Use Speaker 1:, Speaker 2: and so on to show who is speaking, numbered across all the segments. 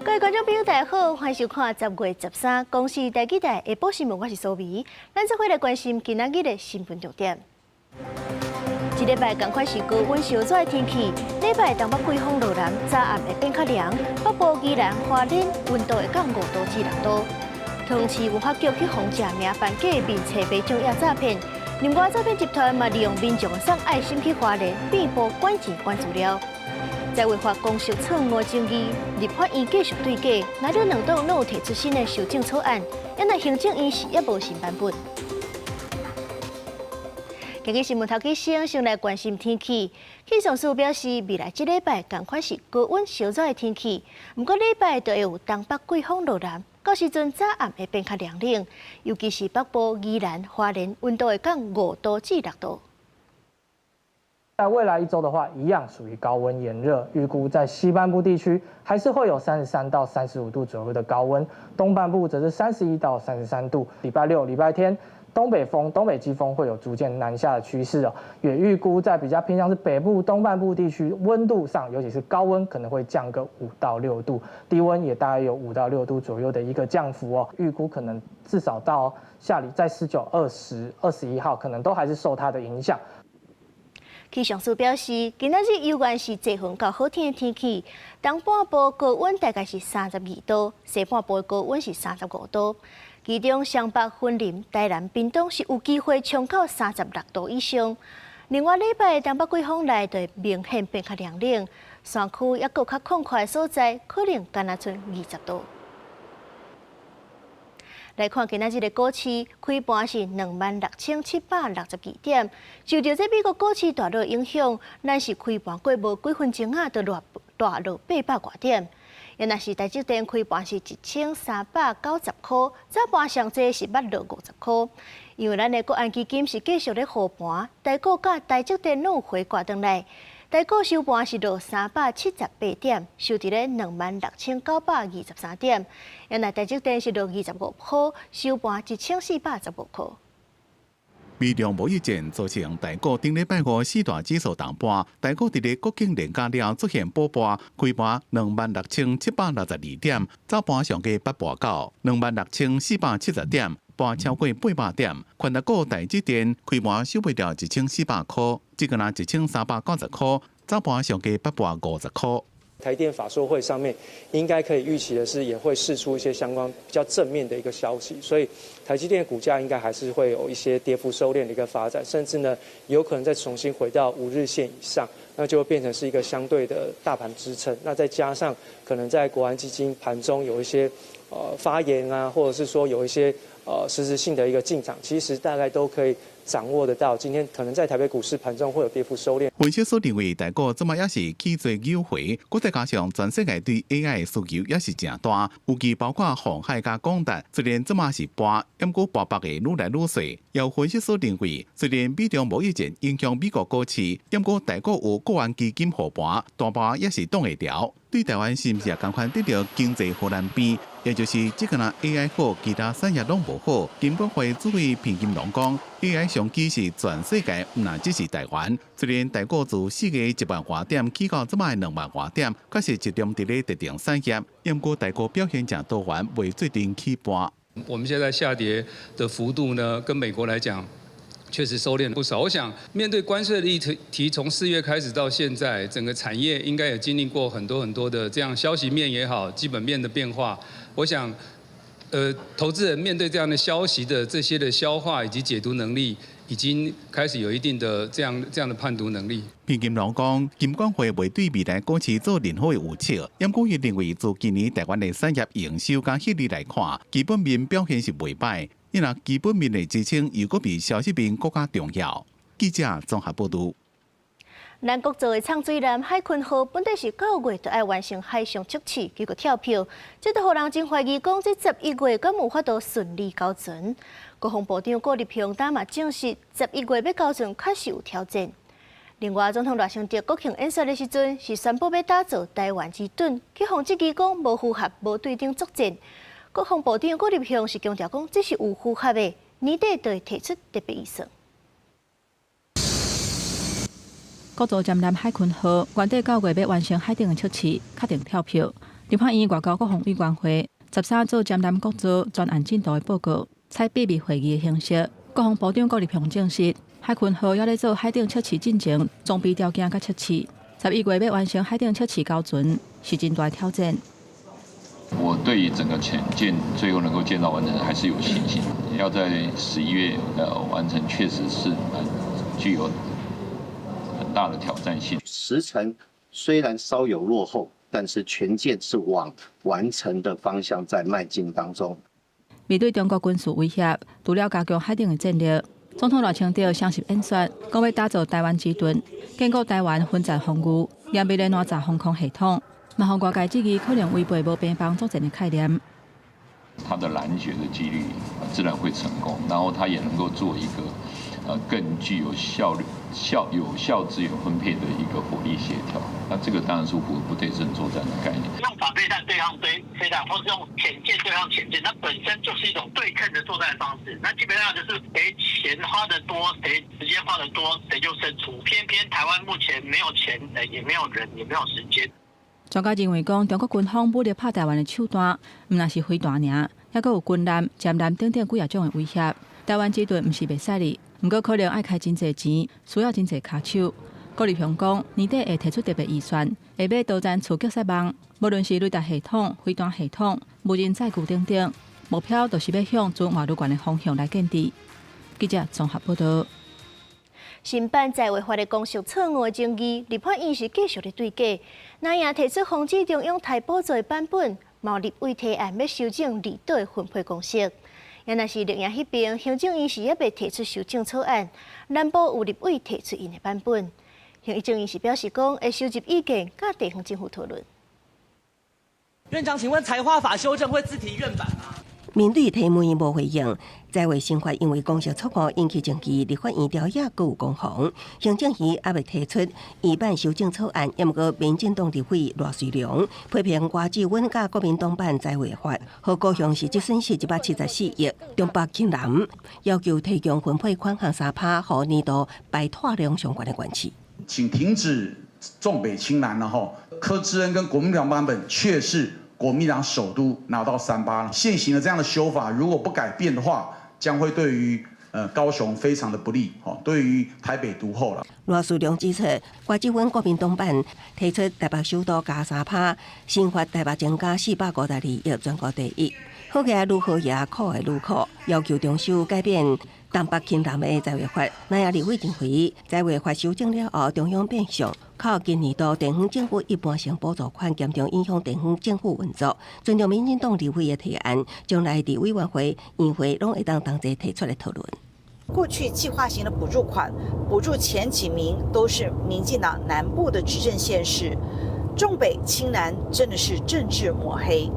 Speaker 1: 各位观众朋友，大家好，欢迎收看10月13公视台记台下晡新闻，我是苏眉。咱这回来关心今仔日的新闻重点。一礼拜同款是高温烧热的天气，礼拜东北季风落南，早暗会变较凉，北部宜兰花莲温度会降5度至6度。汤市文化局去防假名办假面册被种野诈骗，另外诈骗集团嘛利用民众送爱心去花莲遍布管钱管资料。在违法公职错误争议，立法院继续对价，哪了2党有提出新的修正草案，因为行政院是也无新版本。今日新闻头起先来关心天气。气象署表示，未来1礼拜同款是高温烧热的天气，不过礼拜就会有东北季风落南，到时阵早暗会变较凉冷，尤其是北部宜兰花莲温度会降5度至6度。
Speaker 2: 在未来1周的话，一样属于高温炎热，预估在西半部地区还是会有33到35度左右的高温，东半部则是31到33度。礼拜6、礼拜天，东北季风会有逐渐南下的趋势哦，也预估在比较偏向是北部东半部地区，温度上，尤其是高温可能会降个5到6度，低温也大概有5到6度左右的一个降幅哦，预估可能至少到下礼在19、20、21号，可能都还是受它的影响。
Speaker 1: 气象署表示，今仔日有关是多云到好天的天气，东半部高温大概是32度，西半部高温是35度。其中湘北、云林、台南、屏东是有机会冲到36度以上。另外，礼拜东北季风来就会明显变较凉冷，山区也搁较旷快的所在，可能干那剩20度。来看今仔日的股市，开盘是26,762点。受到这美国股市大落影响，咱是开盘过无几分钟啊，就大落800多点。原来是台积电开盘是1390块，早盘上济是捌落50块。因为咱的国安基金是继续咧护盘，台股甲台积电拢有回挂转来。台股收盘是落378点，收伫咧26,923点。原来台积电是落25块，收盘1415块。
Speaker 3: 美中贸易战造成台股顶礼拜54大指数动盘，台股伫咧国庆连假了出现补盘，开盘26,762点，早盘上加889 26,470点。盘超过800点，宽达股台积电开盘收不了1400块，只个拿1390块，早盘上加850块。
Speaker 4: 台电法说会上面应该可以预期的是，也会释出一些相关比较正面的一个消息，所以台积电股价应该还是会有一些跌幅收敛的一个发展，甚至呢有可能再重新回到5日线以上，那就会变成是一个相对的大盘支撑。那再加上可能在国安基金盘中有一些发言啊，或者是说有一些实质性的一个进场，其实大概都可以掌握得到。今天可能在台北股市盘中会有跌幅收敛。
Speaker 3: 分析师认为，台股这么也是起做优回，再加上全世界对 AI 的需求也是真大，尤其包括鸿海加广达，虽然这么是盘，不过波幅的愈来愈小。有分析师认为，虽然美中贸易战影响美国股市，不过台股有国安基金护盘，大盘也是挡会牢。对台湾是毋是也同款得到经济荷兰边？也就是这个呢 AI 好，其他产业拢无好。金管会主委平金龙讲 ，AI 商机是全世界，唔那只是台湾。虽然台股自4月1万多点起到这摆2万多点，确实集中伫咧特定产业，不过台股表现真多元，未最近起盘。
Speaker 5: 我们现在下跌的幅度呢，跟美国来讲，确实收敛不少。我想面对关税的议题，从4月开始到现在，整个产业应该也经历过很多的这样消息面也好，基本面的变化。我想，投资人面对这样的消息的这些的消化以及解读能力，已经开始有一定的这样的判读能力。
Speaker 3: 平金龙讲，金管会未对未来股市做任何的预测，不过伊认为自今年台湾的产业营收跟获利来看，基本面表现是袂歹。因为基本面的支撑，又搁比消息面更加重要。记者综合报道。
Speaker 1: 咱国造的畅水南海鲲号本来是9月就要完成海上测试，结果跳票，这都互人真怀疑讲，这11月敢有法度顺利交船。国防部长郭立雄今嘛证实，11月要交船确实有挑战。另外，总统赖清德国庆演说的时阵，是宣布要打造台湾之盾，去防止机讲无符合、无对等作战。国防部长郭立雄是强调讲，这是有符合的，年底就会提出特别预算。
Speaker 6: 国造舰南海鲲号原定9月要完成海顶的测试，确定跳票。立法院外交国防委员会13组检担各组专案进度的报告，采秘密会议的形式。国防部长郭立雄证实，海军号也咧做海顶测试进程装备条件甲测试。11月要完成海顶测试高准，是真大的挑战。
Speaker 7: 我对于整个潜舰最后能够建造完成还是有信心，要在11月完成，确实是具有很大的挑战性。
Speaker 8: 时程虽然稍有落后，但是全舰是往完成的方向在迈进当中。
Speaker 6: 面对中国军事威胁，除了加强海顶的战略，总统赖清德相信演说，讲要打造台湾之盾，建构台湾分战防御、严密的南炸防空系统。嘛，互外界质疑可能违背无边防作战的概念。
Speaker 7: 他的拦截的几率自然会成功，然后他也能够做一个更具有效率、有效资源分配的一个火力协调。那这个当然是不对称作战的概念。
Speaker 9: 用反飞弹对抗飞弹，或是用潜舰对抗潜舰，它本身就是一种对称的作战方式。那基本上就是谁钱花的多，谁时间花的多，谁就胜出。偏偏台湾目前没有钱，也没有人，也没有时间。
Speaker 6: 专家认为，中国军方武力拍台湾的手段，毋但是飞弹尔，还佫有军舰、舰舰等等几啊种的威胁。台湾之盾毋是袂使哩，毋过可能爱开真侪钱，需要真侪卡手。郭立雄讲，年底会提出特别预算，会买多层刺激设备，无论是雷达系统、飞弹系统、无人载具等等，目标就是要向准外陆权的方向来建立。记者综合报道。
Speaker 1: 新版在违法的公属草案争议，立法院是继续的对价。那也提出防止中央台补助的版本，毛立委提案要修正离岛的分配公式。也若是绿营迄边，行政院是也未提出修正草案，南部有立委提出因的版本。行政院是表示讲会收集意见，甲地方政府讨论。
Speaker 10: 院长，请问财花法修正会自提院版吗？
Speaker 11: 面对提问无回应，在为生活因为公社错误引起争议，立法院调也各有攻防。行政院也未提出预版修正草案，也毋过民进党立委罗水良批评外志文甲国民党版在违法，和高雄市即损失174亿，中北轻南要求提供分配款项3%，和年度白拓量相关的关系。
Speaker 12: 请停止重北轻南，然后柯志恩跟国民党版本却是国民党首都拿到38%，现行的这样的修法如果不改变的话，将会对于高雄非常的不利，对于台北独后了。
Speaker 11: 罗树良指出，外志文国民党版提出台北首都加3%，新发台北增加452亿，全国第一。好个愈好也苦的愈苦，要求中修改变东北轻南的在违法。那也立委认为，在违法修正了后，中央变相靠今年度地方政府一般性补助款，严重影响地方政府运作。尊重民进党立委的提案，将来伫委员会、议会拢会当同齐提出来讨论。
Speaker 13: 过去计划型的补助款，补助前几名都是民进党南部的执政县市，重北轻南真的是政治抹黑。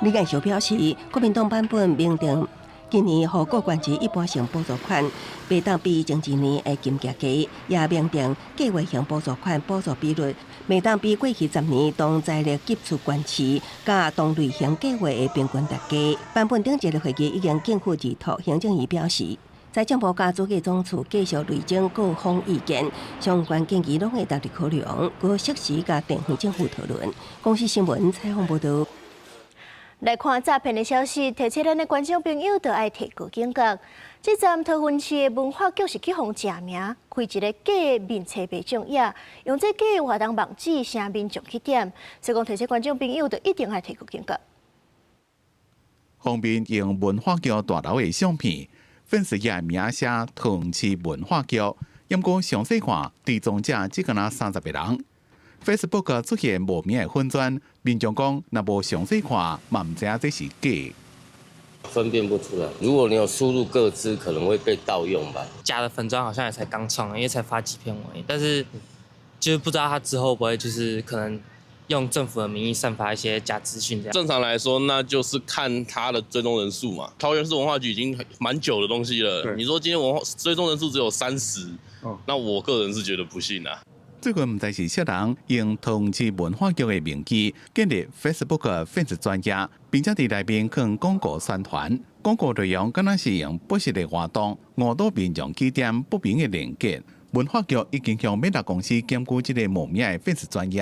Speaker 11: 李干秀表示，国民党版本明定今年予各县市一般性补助款，袂当比前一年的金额低，也明定计划性补助款补助比率袂当比过去10年当财力急促关市甲同类型计划的平均值低。版本顶一个会议已经进付议托，行政院表示，财政部甲主计总处继续累积各方意见，相关建议拢会纳入考量，佮适时甲地方政府讨论。公视新闻采访报道。
Speaker 1: 来看诈骗的消息，提醒咱的观众朋友，要爱提高警觉。这站桃园市的文化局是去互假名，开一个假的面册卖奖页，用这假的活动网址声民众去点，所以讲提醒观众朋友，就一定爱提高警觉。
Speaker 3: 方便用文化局大楼的相片，粉丝页名写桃园市文化局，不过详细看，追踪者只敢若30个人。Facebook 出现无名的粉砖，民众讲若无详细看，嘛唔知影这是假。
Speaker 14: 分辨不出来，如果你有输入个资，可能会被盗用吧。
Speaker 15: 假的粉砖好像也才刚创，因为才发几篇文，但是就是不知道他之后会不会就是可能用政府的名义散发一些假资讯这样。
Speaker 16: 正常来说，那就是看他的追踪人数嘛。桃园市文化局已经蛮久的东西了，你说今天追踪人数只有30，那我个人是觉得不信啊。
Speaker 3: 最近唔知是啥人用桃园市文化局的名义建立 Facebook 粉丝专页，并且伫内面放广告宣传。广告内容敢若是用不实的活动误导民众起点不明的连结。文化局已经向美达公司检举这个无名的粉丝专页。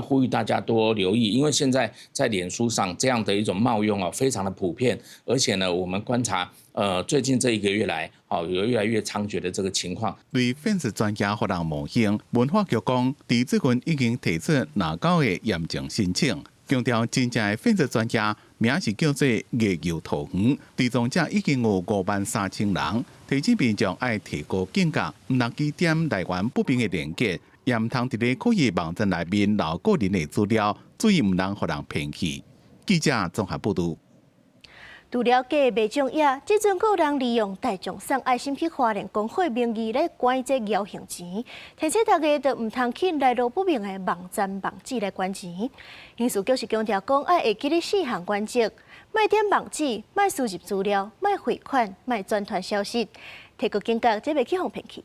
Speaker 17: 呼吁大家多留意，因为现在在脸书上这样的一种冒用啊，非常的普遍，而且呢，我们观察最近这1个月来，有越来越猖獗的这个情况。
Speaker 3: 对粉丝专家发人模型，文化局讲，伫最近已经提出29个严重申请，强调真正的粉丝专家名是叫做叶游桃园，地藏者已经有53000人，提醒民众爱提高警觉，唔能记点来源不明的连结。也唔通伫咧可疑网站内面留个人的资料，注意唔能互人骗去。记者综合报道。
Speaker 1: 除了假卖奖业，即阵有人利用大众送爱心去花莲工会名义来管这摇行钱，提醒大家都唔通去来路不明的网站网址来管钱。刑事局是强调讲，爱会记咧4项原则：卖点网址、卖输入资料、卖汇款、卖转传消息，提高警觉，才袂去互骗去。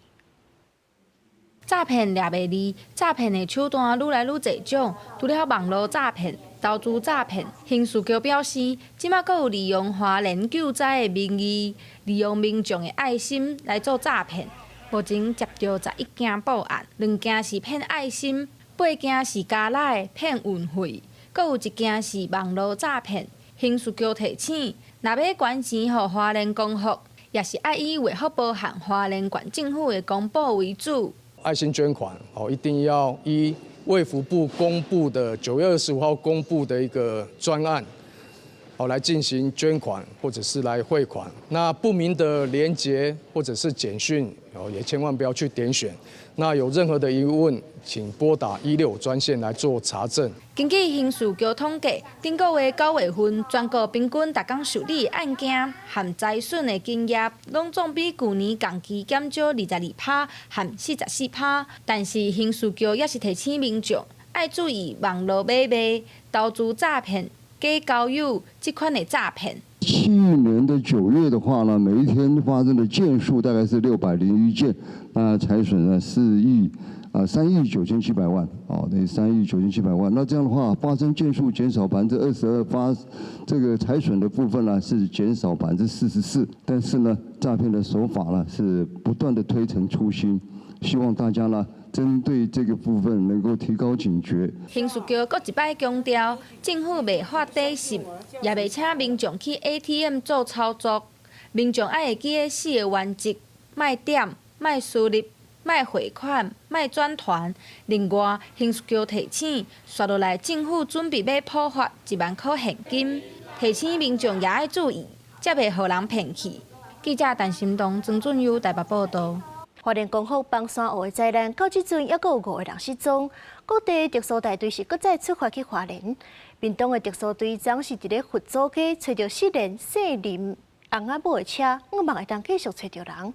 Speaker 18: 诈骗掠袂离，诈骗的手段愈来愈侪种，除了网络诈骗、投资诈骗，刑事局表示，即马阁有利用华联救灾的名义，利用民众的爱心来做诈骗。目前接到11件报案，2件是骗爱心，8件是加赖骗运费，阁有1件是网络诈骗。刑事局提醒，若要捐钱予华联公福，也是爱以卫福部和华联县政府的公布为主。
Speaker 19: 爱心捐款一定要依卫福部公布的9月25号公布的一个专案，来进行捐款或者是来汇款。那不明的连结或者是简讯，也千万不要去点选。那有任何的疑问，请拨打165专线来做查证。
Speaker 18: 根据刑事局统计，顶个月9月份，全国平均每天受理案件和财损的金额，拢总比去年同期减少22%和44%。但是刑事局也是提醒民众，爱注意网络买卖、投资诈骗、假交友这款的诈骗。
Speaker 20: 去年的9月的话呢，每一天发生的件数大概是601件，那财损呢3亿9700万，等于3亿9700万。那这样的话，发生件数减少22%，这个财损的部分呢是减少44%。但是呢，诈骗的手法呢是不断的推陈出新，希望大家呢针对这个部分能够提高警觉。
Speaker 18: 刑事局搁一摆强调，政府未发底信，也未请民众去 ATM 做操作。民众爱会记个4个原则：卖点、卖输入、卖汇款、卖转传。另外，刑事局提醒，刷落来政府准备要普发1万块现金，提醒民众也爱注意，才袂互人骗去。记者陈心东、曾俊佑台北报道。
Speaker 1: 花莲公福崩山湖的灾难，到即阵还阁有5个人失踪。各地特殊大队是搁再出发去花莲，屏东的特殊队长是伫咧佛祖街找到4辆姓林红仔母的车，我望会当继续找到人。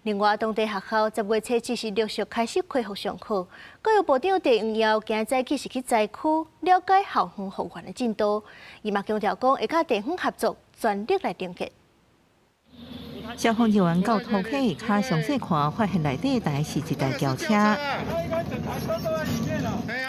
Speaker 1: 另外，当地学校10月初只是陆续开始恢复上课。教育部长陈永耀今早起是去灾区了解校园复原的进度，伊嘛强调讲会甲地方合作，全力来连接。
Speaker 21: 消防人员到土溪下详细看，发现内底大概是一台轿车。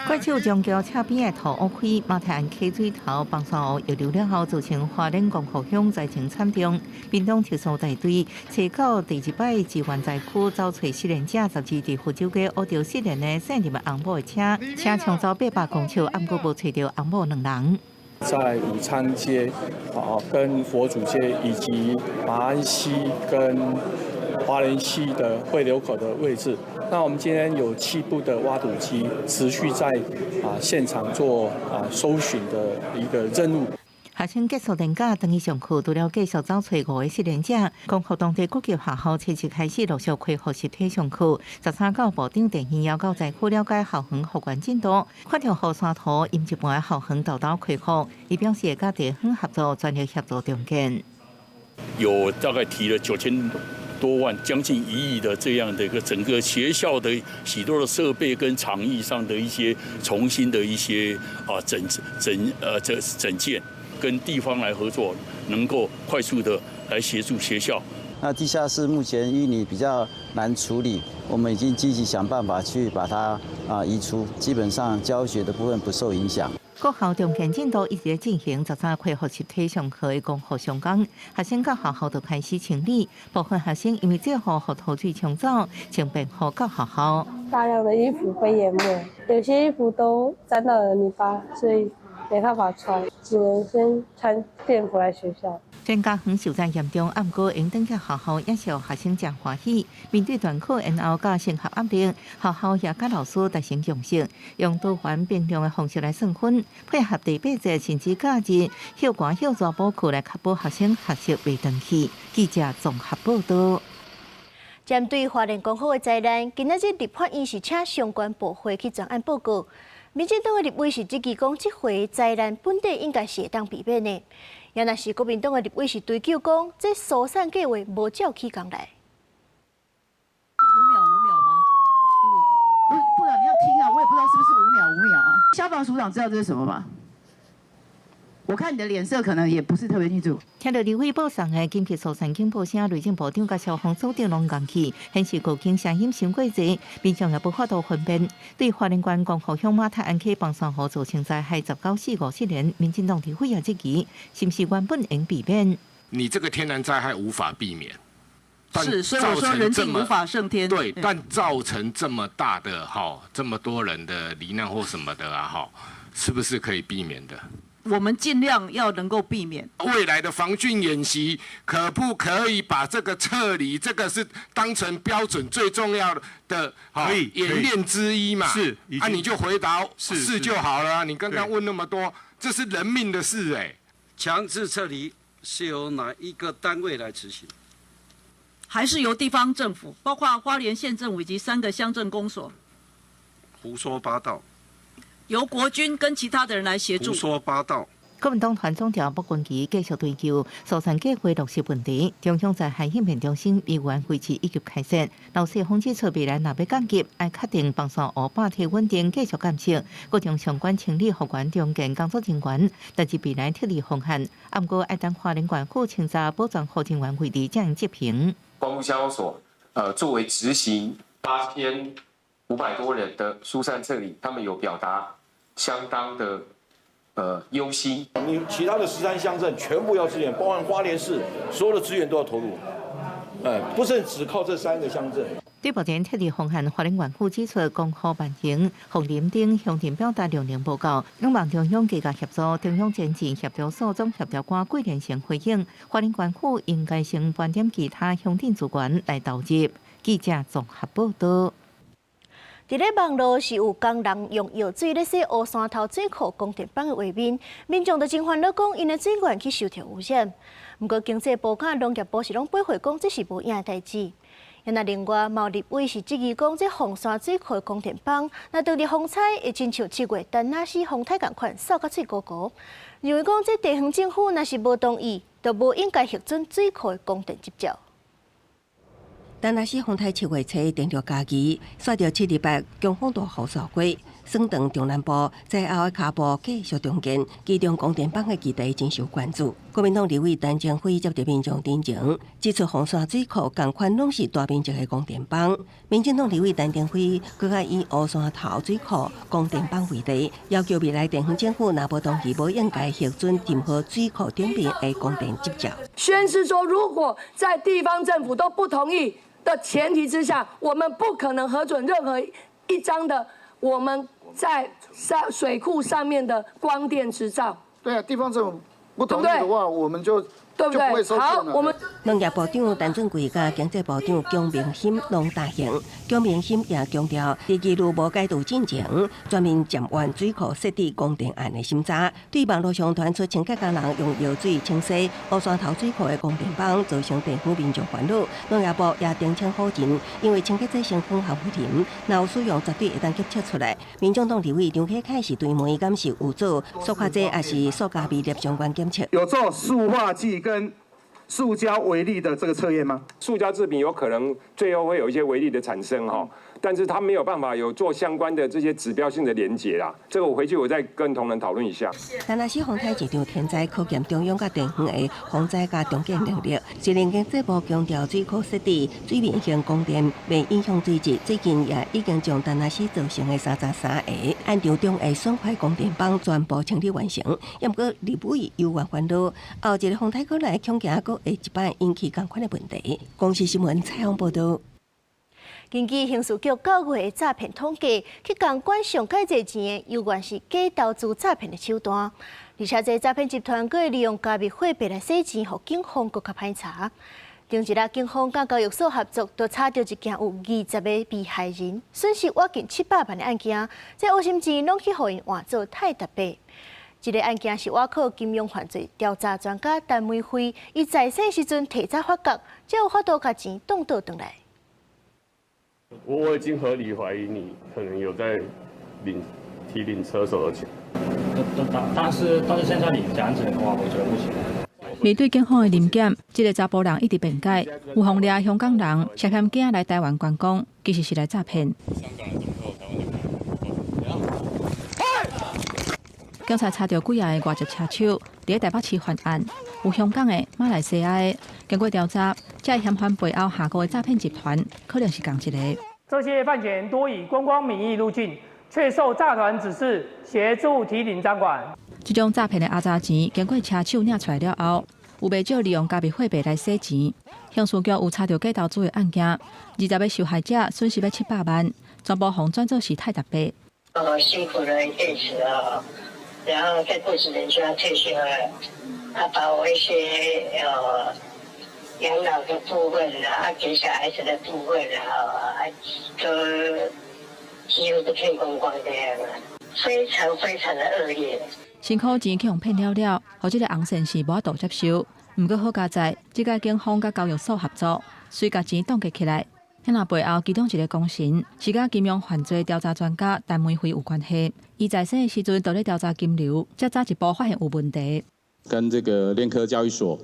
Speaker 21: 怪手将轿车边的土挖开，马太安溪水头崩山湖遗留了后，造成花莲公福乡灾情惨重。屏东特殊大队找到第2摆支援灾区，找找失联者，12伫福州街挖到失联的姓林红某的车，车冲走800公尺，还阁无找到红某2人。
Speaker 22: 在武昌街、跟佛祖街以及马鞍溪跟花莲溪的汇流口的位置，那我们今天有7部的挖土机持续在现场做搜寻的一个任务。
Speaker 21: 学生结束年假，等于上课，除了继续找找5个失联者，公福当地各级学校初次开始陆续恢复实体上课。13教部长陈永耀到灾区了解校园复原进度，看到雨伞图，因一半校园豆豆恢复，伊表示会甲地方合作，专业协助重建。
Speaker 23: 有大概提了9000多万，将近1亿的这样的一个整个学校的许多的设备跟场域上的一些重新的一些整建。跟地方来合作，能够快速的来协助学校。
Speaker 24: 那地下室目前淤泥比较难处理，我们已经积极想办法去把它移除，基本上教学的部分不受影响。
Speaker 21: 各校中间进度一直在进行13开学习体上课的功课上工，学生甲学校就开始清理。部分学生因为这号河头水冲走，请便回到学校。
Speaker 2: 大量的衣服被淹没，有些衣服都沾到了泥巴，所以没办法穿，只能先穿便服来学校。
Speaker 21: 全家园受灾严重，不过因等去学校也是学生真欢喜。面对段考然后甲升学压力，学校也甲老师达成共识，用多元变量的方式来算分，配合第8节甚至假日，休寒休热补课来确保学生学习袂断去。记者综合报道。
Speaker 1: 针对花莲公校的灾难，今仔日立法院是请相关部会去专案报告。民进党的立委是积极讲，这回灾难本地应该是会当避免的。也若是国民党的立委是追究讲，这疏散计划无照起工来。
Speaker 4: 5秒吗？部长你要听啊，我也不知道是不是5秒啊。消防署长知道这是什么吗？我看你的脸色可能也不是特别清楚。
Speaker 21: 听到立委报送的紧急疏散警报声，内政部长甲消防组长拢讲起，显示国境声音伤过济，民众也无法度分辨。对花莲县光复乡马太安溪放山河造成灾害19死57人，民进党立委也质疑，是不是原本应避免？
Speaker 5: 你这个天然灾害无法避免，
Speaker 4: 是，所以我说人定无法胜天。
Speaker 5: 对，但造成这么大的这么多人的罹难或什么的啊是不是可以避免的？
Speaker 4: 我们尽量要能够避免
Speaker 5: 未来的防汛演习，可不可以把这个撤离，这个是当成标准最重要的演练之一嘛？是，你就回答是就好了啊！你刚刚问那么多，这是人命的事哎。
Speaker 8: 强制撤离是由哪一个单位来执行？
Speaker 4: 还是由地方政府，包括花莲县政府以及3个乡镇公所？
Speaker 8: 胡说八道。
Speaker 4: 由国军跟其他的人来协助。
Speaker 8: 胡说八道。
Speaker 21: 国民党团总调卜君奇继续追究疏散计划落实问题。中央灾害应变中心委员会期已经开设，老师防治措未来若要降级，要确定放山湖坝体稳定继续监测，各种相关清理复原中间工作人员，但是未来撤离风险。不过要等花莲县府清查保障后勤员会议才能执行。
Speaker 25: 公务消防所作为执行8500多人的疏散撤离，他们有表达相当的忧心。
Speaker 26: 你其他的13乡镇全部要支援，包含花莲市，所有的资源都要投入。不是只靠这3个乡镇。
Speaker 21: 对目前撤离风险，花莲县府指出，公布办行、红林等向前表达两年报告，仰望中央加协助，中央前线协调所总协调官桂连成回应，花莲县府应该先盘点其他乡镇资源来投入。记者综合报道。
Speaker 1: 伫咧网络是有工人用药水咧洗乌山头水库供电板的画面，民众就真烦恼讲，因的水源去受到污染。不过经济部甲农业部是拢驳回讲，这是无影的代志。那另外，贸易委是质疑讲，这红山水库的供电板，那当地风采会亲像7月丹那斯风台共款，扫甲脆糊糊。认为讲，这地方政府若是无同意，就无应该核准水库的供电执照。
Speaker 11: 丹那斯风台7月初登陆嘉义，刷到7日8强风大雨扫过，省长中南部在后的脚步继续重建，其中供电板的议题真受关注。国民党立委陈建辉接到民众陈情，指出红山水库同款拢是大面积的供电板。民进党立委陈建辉更加以乌山头水库供电板为例，要求未来地方政府若无同意，无应该核准任何水库顶边的供电执照。
Speaker 27: 宣示说，如果在地方政府都不同意的前提之下，我们不可能核准任何一张的我们在水库上面的光电执照。
Speaker 28: 对啊，地方政府不同意的话，我们就
Speaker 27: 对不对？好，我们
Speaker 11: 农业部长陈俊贵甲经济部长江明鑫拢答应。江明鑫也强调，第二路无解除进程，全面暂缓水库设置供电案的审查。对网络上传出清洁工人用药水清洗乌山头水库的供电板，造成地方民众烦恼。农业部也定请好人，因为清洁剂成分含有磷，若有使用绝对会当检测出来。民众党立委张启凯是对问，敢是有做塑化剂，还是塑胶微粒相关检测？
Speaker 29: 有做塑化剂跟塑胶微粒的这个测验吗？
Speaker 30: 塑胶制品有可能最后会有一些微粒的产生哈，
Speaker 6: 但是他没有办法有做相关的这些指标性的连结啦。这个我回去我再跟同仁讨论一下。
Speaker 11: 台南市风台一场天灾考验中央甲地方的防灾甲重建能力。市人经济部强调水库设置、水面型供电未影响水质，最近也已经将台南市造成的3.3个按场中的损坏供电棒全部清理完成。也不过立委有关烦恼，后一个风台过来恐惊阁会一摆引起同款的问题。公视新闻采访报道。根据刑事局9月的诈骗统计，去共管上介侪钱的，有原是假投资诈骗的手段，而且这诈骗集团佫会利用加密货币来洗钱，互警方更较歹查。前一日，警方甲交易所合作，就查到一件有20个被害人损失约近700万的案件，这恶心钱拢去互因换做泰达币。这个案件是外靠金融犯罪调查专家陈美辉，伊在生时阵提早发觉，才有法度把钱动倒转来。
Speaker 7: 我已经合理怀疑你可能有在提领车手的钱。
Speaker 9: 但是现在你这样子的话，我觉得不行。
Speaker 10: 面对警方的临检，这个查甫人一直辩解，有妨掠香港人涉嫌假来台湾观光，其实是来诈骗。警察查到几个外籍车手伫台北市犯案，有香港的、马来西亚的。经过调查，这嫌犯背后下个的诈骗集团可能是同一个。
Speaker 12: 这些犯嫌多以观光名义入境，却受诈团指示协助提领赃款。
Speaker 10: 这种诈骗的压榨钱，经过车手领出来了后，有不少利用加密货币来洗钱。刑事局有查到假投资的案件，20个受害者损失要700万，全部互转做是泰达币。
Speaker 13: 辛苦了一辈子啊，然后在过几年就要退休了，把我一些养老的部分啊，给小孩子的部分啊，都几乎都骗光光这样了，非常非常的恶劣。
Speaker 10: 辛苦钱去互骗了，互这个红线是无法度接受。不过好佳在，这个警方甲交易所合作，随甲钱冻结起来。那背后其中一个功臣是甲金融犯罪调查专家陈美辉有关系。伊在生的时阵，就咧调查金流，才早一步发现有问题。
Speaker 14: 跟这个联科交易所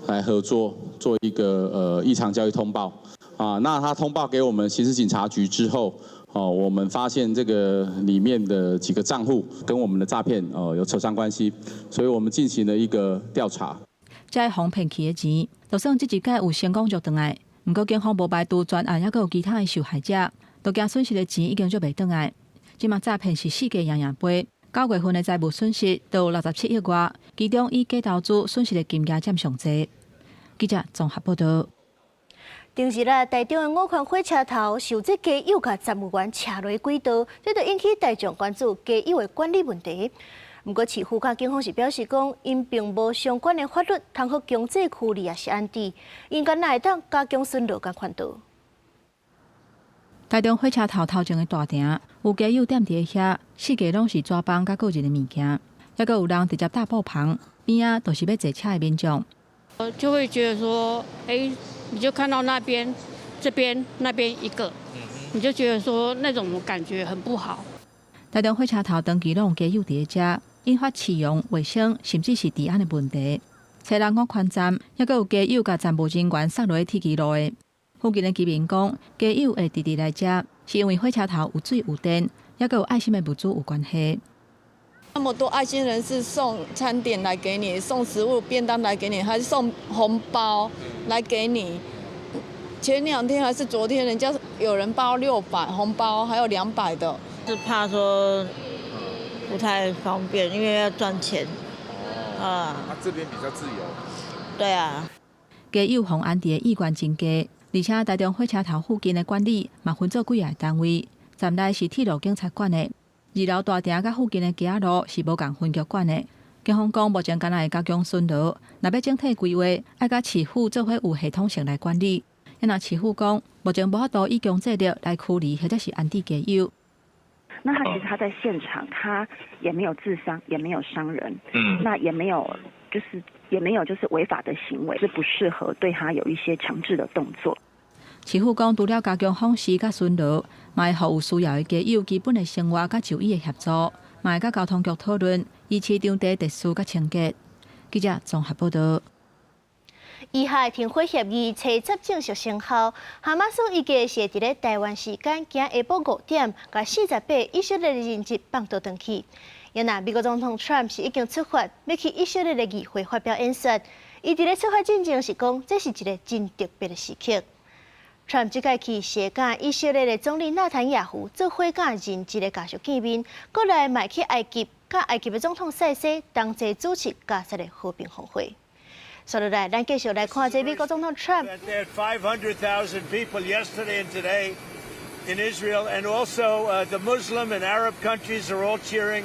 Speaker 14: 来合作，做一个异常交易通报啊。那他通报给我们刑事警察局之后，我们发现这个里面的几个账户跟我们的诈骗有扯上关系，所以我们进行了一个调查。
Speaker 10: 这哄骗去的钱，就算这一届有成功捉回来，不过警方无排除专案，还佫有其他的受害者，都惊损失的钱已经捉袂回来。即马诈骗是世界赢杯。9月份的财务损失都有67亿外，其中以假投资损失的金额占上济。记者综合报道。
Speaker 1: 前日台中的5款火车头受这加油甲站务员车落轨道，这就引起大众关注加油的管理问题。不过市府甲警方是表示讲，因并无相关的法律通好强制驱离也是安置，应该会当加强巡逻甲看到。台中火车头头前的大亭有加油点伫遐，四界拢是纸棒甲个人的物件，还佫有人直接大布棚边啊，都是要坐车的民众。
Speaker 15: 就会觉得说，你就看到那边、这边、那边一个，你就觉得说那种感觉很不好。台中火车头长期拢有加油伫遮，引发市容、卫生甚至是治安的问题。车人5款站，还佫有加油甲站务人员塞落铁轨路的。附近的居民讲，加油会直直来遮，是因为火车头有水有电，也佮有爱心的物资有关系。
Speaker 16: 那么多爱心人士送餐点来给你，送食物便当来给你，还是送红包来给你。前2天还是昨天，人家有人包600红包，还有200的。
Speaker 30: 是怕说不太方便，因为要赚钱。
Speaker 31: 这边比较自由。
Speaker 30: 对啊。
Speaker 15: 加油红安迪的意愿真低。而且台中火车头附近的管理嘛分做几个单位，站内是铁路警察管的，2楼大厅甲附近的街路是无共分局管的。警方讲，目前敢若会加强巡逻，若要整体规划，爱甲市府做伙有系统性来管理。那市府讲，目前无法度以强制力来驱离或者是安置加油。
Speaker 32: 那他其实他在现场，他也没有自伤，也没有伤人，那也没有就是违法的行为，是不适合对他有一些强制的动作。
Speaker 15: 市府讲，除了加强访视甲巡逻，嘛会互有需要的加油基本的生活甲就医的协助，嘛会甲交通局讨论，以市场地特殊甲清洁。记者综合报道。
Speaker 1: 以下停火协议初则正式生效。哈马斯预计是伫咧台湾时间今下晡5点，甲48以色列人质放倒转去。因那美国总统 Trump 是已经出发，要去以色列的议会发表演说。伊伫咧出发进前是讲，这是一个真特别的时刻。Trump 即届去是甲以色列的总理纳坦雅胡做伙甲人质的家属见面，过来迈去埃及，甲埃及的总统塞西同齐主持加沙的和平峰会。接落来，咱继续来看这美国总统 Trump。
Speaker 2: There are 500,000 people yesterday and today in Israel, and also the Muslim and Arab countries are all cheering.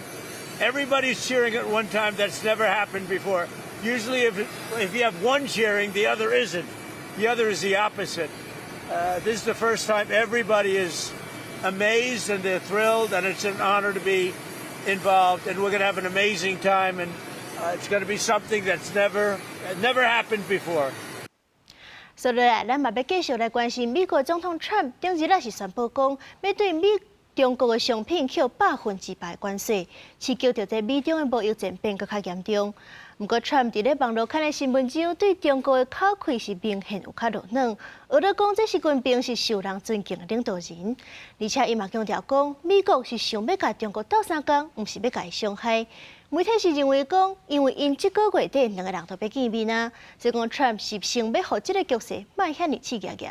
Speaker 2: Everybody's cheering at one time. That's never happened before. Usually, if you have one cheering, the other isn't. The other is the opposite. This is the first time everybody is amazed and they're thrilled, and it's an honor to be involved. And we're going to have an amazing time, and it's going to be something that's never happened before.
Speaker 1: 所以来，咱嘛要继续来关心美国总统 Trump 顶日是宣布讲，要对中国的商品扣100%的关税，刺激着这美中的贸易战变更较严重。不过 ，Trump 伫咧网络看的新闻上，对中国的口气是明显有较落冷，学咧讲这是军兵是受人尊敬的领导人，而且伊嘛强调讲，美国是想要甲中国斗相共，毋是要甲伊伤害。媒体是认为讲，因为因即个月底两个人都要见面啊，所以讲 Trump 是想要互即个局势莫遐尼刺激个。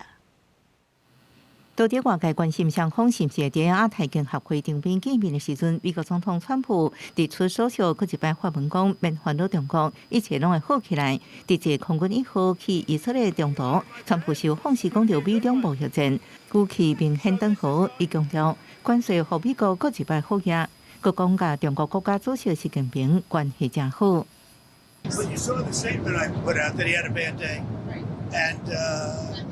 Speaker 21: 到底外界关心双方是不是在亚太经合会顶边见面的时阵，美国总统川普提出所少搁一摆发文讲，免烦恼中国，一切拢会好起来。伫这空军1号去以色列中途，川普受访时讲到美中贸易战，语气明显等好，伊强调关税互美国搁一摆好压，佮讲甲中国国家主席习近平关系真好。
Speaker 3: But you saw the statement I put out that he had a bad day. And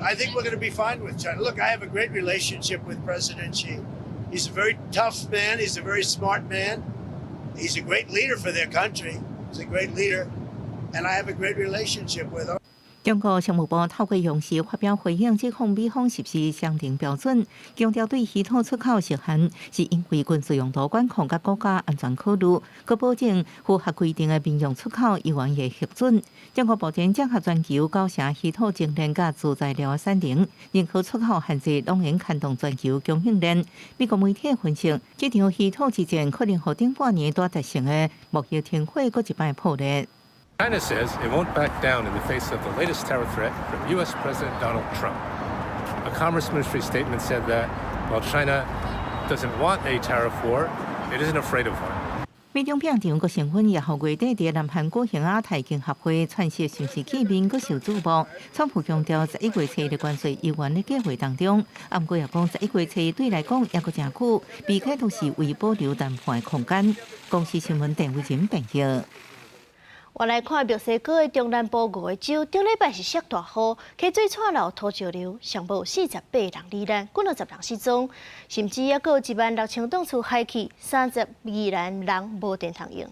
Speaker 3: I think we're going to be fine with China. Look, I have a great relationship with President Xi. He's a very tough man. He's a very smart man. He's a great leader for their country. He's a great leader. And I have a great relationship with him.
Speaker 21: 中国商务部透过用词发表回应，指控美方是不是相定标准，强调对稀土出口实限是因为军事用途管控甲国家安全考虑，佮保证符合规定的民用出口依然会核准。中国目前整合全球9成稀土精炼甲自材料的产能，任何出口限制拢能牵动全球供应链。美国媒体分析，这场稀土之战可能互顶半年大达成的贸易停火搁一摆破裂。
Speaker 4: China says it won't back down in the face of the latest terror threat from U.S. President Donald Trump. A Commerce Ministry statement said that while China doesn't want a tariff war, it isn't afraid of one.
Speaker 21: 美中平场佮成婚，也后月底伫南韩举行亚太经合会串涉形式见面，佮受注目。川普强调，11月初的关税依然咧计划当中，不过也讲11月初对来讲也阁真久，避开都是为保留谈判的空间。公司新闻陈伟仁报道。
Speaker 1: 我来看墨西哥的中南部5个州，顶礼拜是下大雨，溪水串流土石流，上无48人罹难，20人失踪，甚至还有16000栋厝海去，32万人无电通用。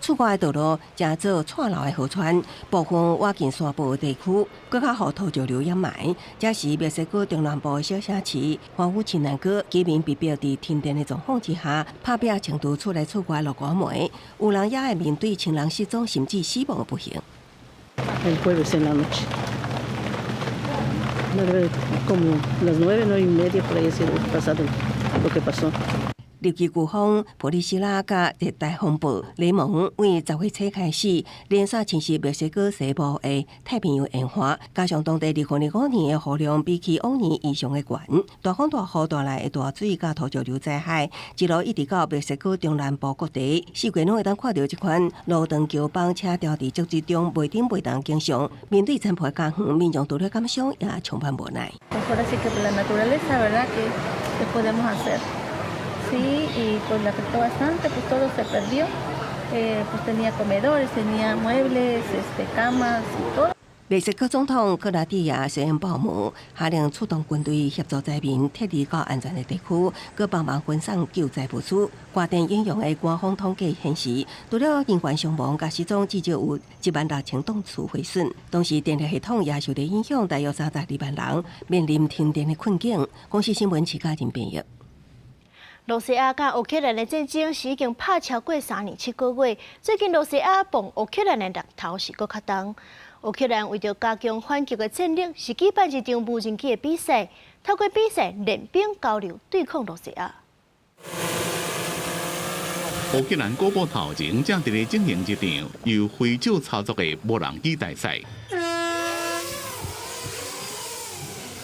Speaker 11: 厝外的道路正做串流的河川，部分挖进山部地区，更较互土石流掩埋。这时，墨西哥中南部的小城市华府亲南哥居民被逼伫停电的状况之下，拍拼程度出来厝外落寒梅，有人也会面对亲人失踪甚至死亡的不幸。
Speaker 5: El jueves en la noche. Como las 9:30 por ahí ha sido pasado lo que pasó.
Speaker 11: 立即飓风普利西拉甲热带风暴雷蒙，为10月初开始，连续侵袭墨西哥西部的太平洋沿岸，加上当地2005年的雨量比起往年异常的悬，大风大雨带来的大水甲土石流灾害，一路一直到墨西哥中南部各地，4月拢会当看到这款路灯桥帮车吊伫足之中，袂顶袂当经常。面对残破家园，民众除了感伤，也充满无奈。
Speaker 8: Sí, y pues le afectó bastante, pues todo se perdió. Pues tenía comedores, tenía muebles, camas y todo.
Speaker 11: 墨西哥总统克拉蒂亚宣布幕，下令出动军队协助灾民撤离到安全的地区，佮帮忙分散救灾物资。官电引用的官方统计显示，除了人员伤亡甲失踪，至少有16000栋厝毁损。同时，电力系统也受到影响，大约32万人面临停电的困境。公司新闻徐家仁编译。
Speaker 1: 罗西亚甲乌克兰的战争是已经拍超过3年7个月，最近罗西亚碰乌克兰的力头是搁较重。乌克兰为着加强反击的战略，是举办一场无人机的比赛，透过比赛练兵交流对抗罗西亚。
Speaker 17: 乌克兰古堡头前正伫咧进行一场由挥手操作的无人机大赛。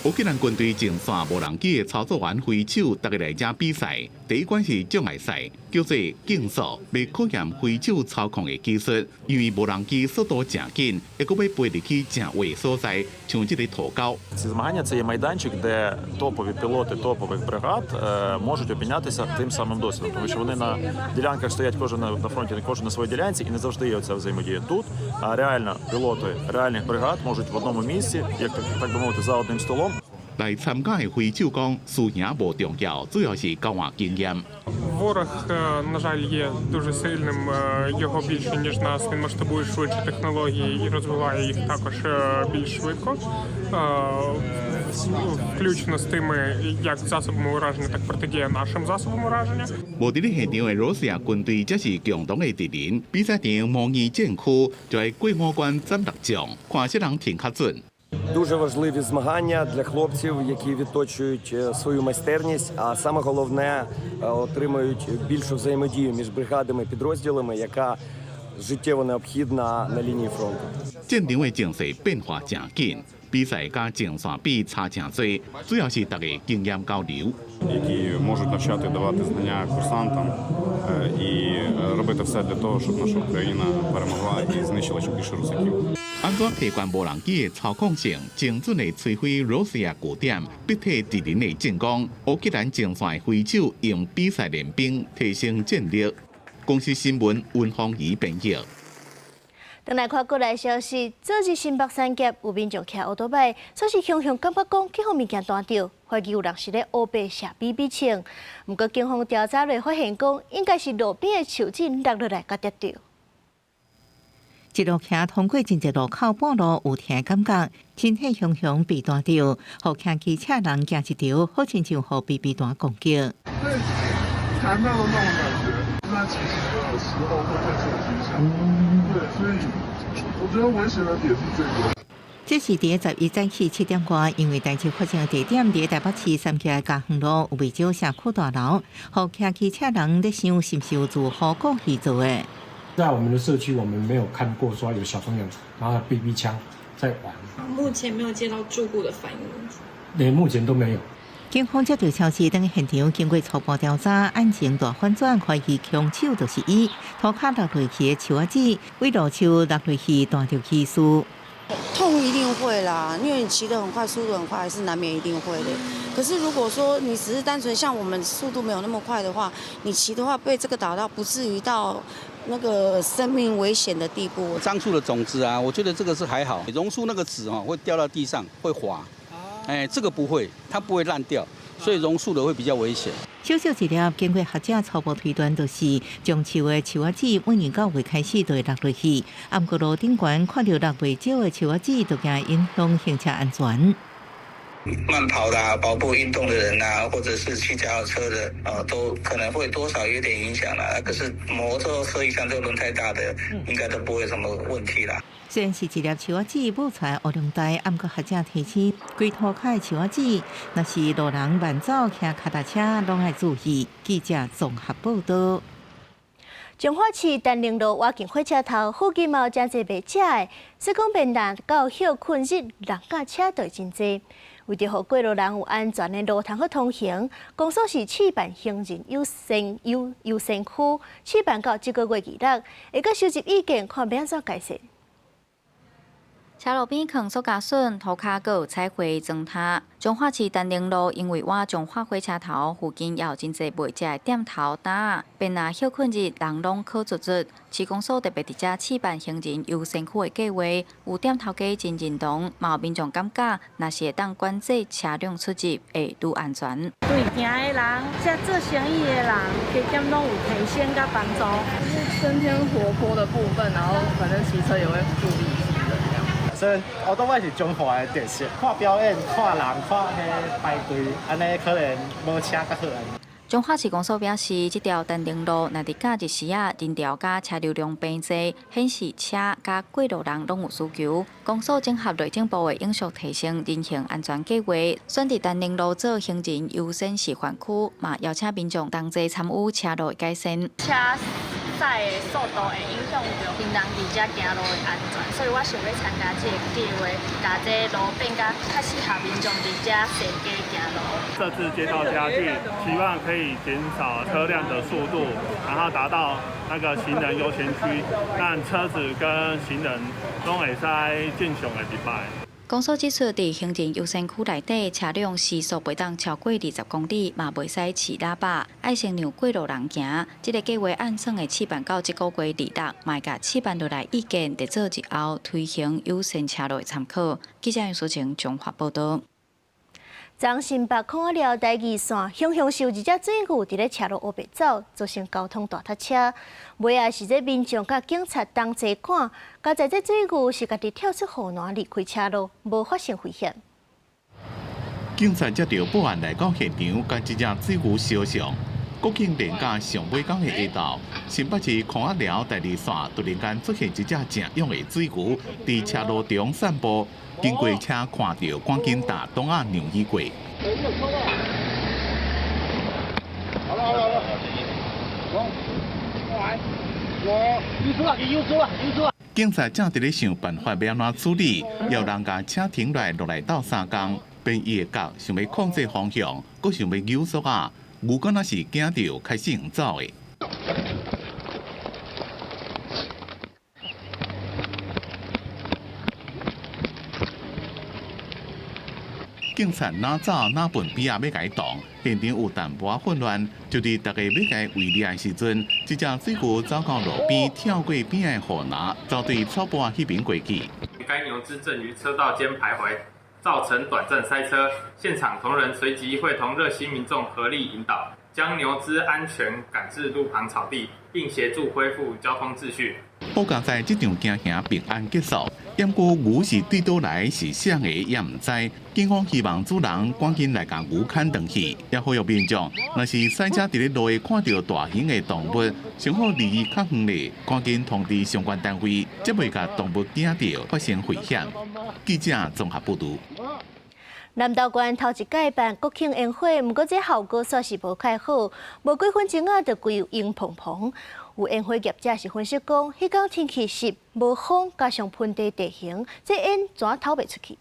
Speaker 17: 乌克兰军队竞选无人机的操作员挥手，大家来遮比赛。第一关是障碍赛，叫做竞速，要考验挥手操控的技术。因为无人机速度正紧，还佫要飞入去正位所在，像这个土沟。
Speaker 18: Ці змагання це є майданчик, де топові пілоти топових бригад можуть обмінятися тим самим досвідом, тому що вони на ділянках стоять кожен на фронті, кожен на своїй ділянці, і не завжди є оця взаємодія. Тут реально пілоти реальних бригад можуть в одному місці, як так би мовити, за одним столом.
Speaker 17: 来参加的挥手讲，输赢无重要，主要是交换经验。
Speaker 19: Ворог, на жаль, є дуже сильним. Його більше ніж нас. Він масштабує швидше технології і розвиває їх також більш швидко, включно з тими, як засобами ураження, так протидія нашим засобам ураження.
Speaker 17: 无伫咧现场的罗西亚军队则是共同的敌人。比赛场模拟战区，就喺过五关斩6将，看些人挺较准。
Speaker 20: Дуже важливі змагання для хлопців, які відточують свою майстерність, а саме головне отримують більшу взаємодію між бригадами, підрозділами, яка життєво необхідна на лінії фронту.
Speaker 17: 战场的情势变化正紧，比赛甲竞赛比差正多，主要是大家经验交流。
Speaker 22: які можуть навчати, давати знання курсантам і робити все для того, щоб наша Україна перемогла і знищила ще більше русаків.
Speaker 17: 安怎提悬无人机的操控性，精准地摧毁罗西亚据点，逼退敌人的进攻。乌克兰竞赛挥手用比赛练兵，提升战力。公司新闻温芳怡编译。
Speaker 1: 等来看国内消息，昨日新北三甲有民众骑奥多摆，说是雄雄感觉讲警方物件断掉，怀疑有人是咧乌白写BB枪。不过警方调查内发现讲，应该是路边的树枝落落来甲跌掉。
Speaker 21: 一路骑通过真一路口半路有听感觉，身体雄雄被断掉，互骑机车人行一条，好亲像互 BB 弹攻击。
Speaker 23: 看到的那种感觉，那其实有时候会对手机响。对，所以我觉得危险的点是这个。
Speaker 21: 这是伫11早起7点外，因为代志发生的地点伫台北市三峡嘉亨路有未少社区大楼，互骑机车人咧想是不是有自火过去做的。
Speaker 9: 在我们的社区，我们没有看过说有小朋友拿着 BB 枪在玩。
Speaker 24: 目前没有接到住户的反应。
Speaker 9: 连目前都没有。
Speaker 21: 警方接到消息，等现场经过初步调查，案情大反转，怀疑凶手就是伊。涂骹落落去的树仔子，为路树落落去断掉起司。
Speaker 25: 痛一定会啦，因为你骑得很快，速度很快，还是难免一定会的。可是如果说你只是单纯像我们速度没有那么快的话，你骑的话被这个打到，不至于到那个生命危险的地步。
Speaker 26: 樟树的种子啊，我觉得这个是还好。榕树那个籽会掉到地上，会滑。 哎，这个不会，它不会烂掉，所以榕树的会比较危险。
Speaker 21: 小小一粒，经过学者初步推断，就是种树的树仔子每年到月开始就会落落去，啊，不过路顶悬看到落袂少的树仔子，就惊影响行车安全。
Speaker 27: 慢跑的啊，跑步运动的人啊，或者是骑脚踏车的都可能会多少有点影响啦。可是摩托车像这个轮胎大的，应该都不会有什么问题啦。
Speaker 21: 虽然是一粒树仔子冒出乌龙带，啊，不过学者提醒，规涂骹的树仔子，若是路人慢走、骑脚踏车，拢要注意。记者综合报道。
Speaker 1: 彰化市丹宁路挖进火车头附近嘛有真侪卖食的，说讲便当到休困日，人甲车队真侪。为着互过路人有安全的路通好通行，公所是试办行人优先区，试办到这个月2日，会阁收集意见，看要安怎改善。
Speaker 28: 车路边坑塑胶笋、涂骹阁有彩绘砖塔。彰化市丹宁路因为我彰化火车头附近也有真侪卖食的店头摊，便若休困日人拢可出入。市公所特别伫遮试办行人优先区的计划，有店头家真认同，嘛有民众感觉，若是会当管制车辆出入，会愈安全。
Speaker 8: 对行的人，像做生意的人，加减拢有提升甲帮助。
Speaker 29: 增添活泼的部分，然后反正骑车也会注意。
Speaker 33: 所以我都我是中华的特色，看表演、看人、看迄排队，安尼可能无车较好安。
Speaker 28: 彰化市公所表示，这条单宁路若伫假日时人潮甲车流量变济，显示车甲过路人拢有需求。公所整合内政部的永续提升人行安全计划，选伫单宁路做行人优先示范区，嘛邀请民众同齐参与车路的改善。
Speaker 2: 车载的速度会影响到行人伫遮行路的安全，所以我想要参加这个计划，把这路变甲较适合民众伫遮踅街行路。
Speaker 3: 设置街道家具，希望可以减少车辆的速度，然后达到那个行人优先区，让车子跟行人拢会使正常的礼拜。
Speaker 28: 公所指出，伫行人优先区内底，车辆时速袂当超过20公里，嘛袂使骑喇叭，爱先让过路人行。这个计划按算会试办到这个月2日，嘛甲试办落来意见，得做日后推行优先车路的参考。记者杨淑晴综合报道。彰新北康寮第2线，雄雄收一只水牛伫咧车路后边走，造成交通大塞车。尾啊是这民众甲警察同齐看，加在这水牛是家己跳出护栏离开车路，无发生危险。
Speaker 17: 警察接到报案来到现场，甲这只水牛烧伤。国庆连假上尾港的下道，新北市康寮第2线突然间出现一只正勇的水牛，伫车路中散步。经过车看到，赶紧打东啊让伊过。
Speaker 33: 好了，
Speaker 17: 警察正伫咧想办法要安怎处理，要人甲车停落来斗3工，便伊的脚想要控制方向，阁想要扭缩啊，牛敢若是惊到开始用走的。警察哪走哪奔边啊要甲伊动，现场有淡薄混乱。就伫大家要甲伊围猎的时阵，这只水牛走到路边，跳过边的护栏，走对草坡迄边过去。
Speaker 6: 该牛只正于车道间徘徊，造成短暂塞车。现场同仁随即会同热心民众合力引导，将牛只安全赶至路旁草地，并协助恢复交通秩序。
Speaker 17: 好佳在这场行刑平安结束，不过牛是对倒来是谁的也唔知。警方希望主人赶紧来将牛牵回去，也呼吁民众，若是赛车伫咧路下看到大型的动物，上好离伊较远咧，赶紧通知相关单位，才袂甲动物惊到发生危险。记者综合报道。
Speaker 1: 南投县头一届办国庆宴会，不过这效果算是无太好，无几分钟就规迎蓬蓬。有宴会业者是分析讲，迄天天气湿、无风，加上盆地地形，这烟怎透袂出去？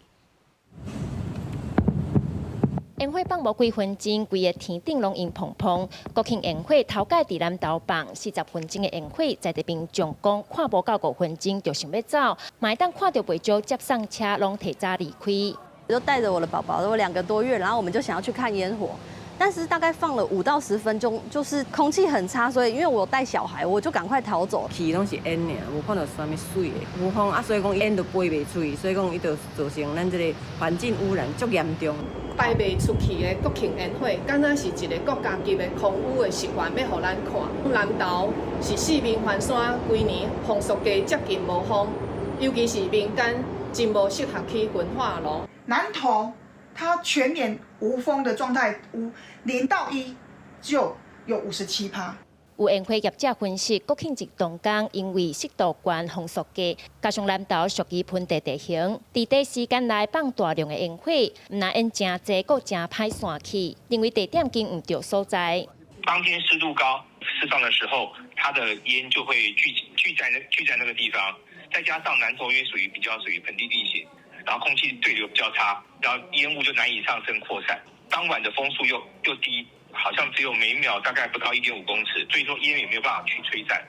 Speaker 7: 宴会放无几分钟，规个天顶拢迎蓬蓬。国庆宴会头届伫南投办40分钟的宴会，在地民众讲看无到5分钟就想要走，嘛会当看到袂少接送车拢提早离开。
Speaker 10: 就带着我的宝宝，我2个多月，然后我们就想要去看烟火。但是大概放了5到10分钟，就是空气很差，所以因为我有带小孩，我就赶快逃走。
Speaker 12: 气拢是烟尔，无看到啥物水的，无风啊，所以讲烟就飞袂出去，所以讲伊就造成咱这个环境污染足严重。
Speaker 13: 摆袂出去的国庆宴会，敢若是一个国家级的空污的习惯，要互咱看。南投是4面环山，规年风速计接近无风，尤其是民间真无适合去焚化炉。
Speaker 14: 南投它全年无风的状态，0到1就有57%。
Speaker 7: 有宴会业者分析，国庆节当天因为湿度高、风速低，加上南投属于盆地地形，伫短时间内放大量的烟火，唔但烟真济，佫真歹散去，认为地点经唔对所在。
Speaker 27: 当天湿度高，释放的时候，它的烟就会聚在那个地方，再加上南投因为属于盆地地形。然后空气对流比较差，然后烟雾就难以上升扩散。当晚的风速又低，好像只有每秒大概不到1.5公尺，所以说烟也没有办法去吹散。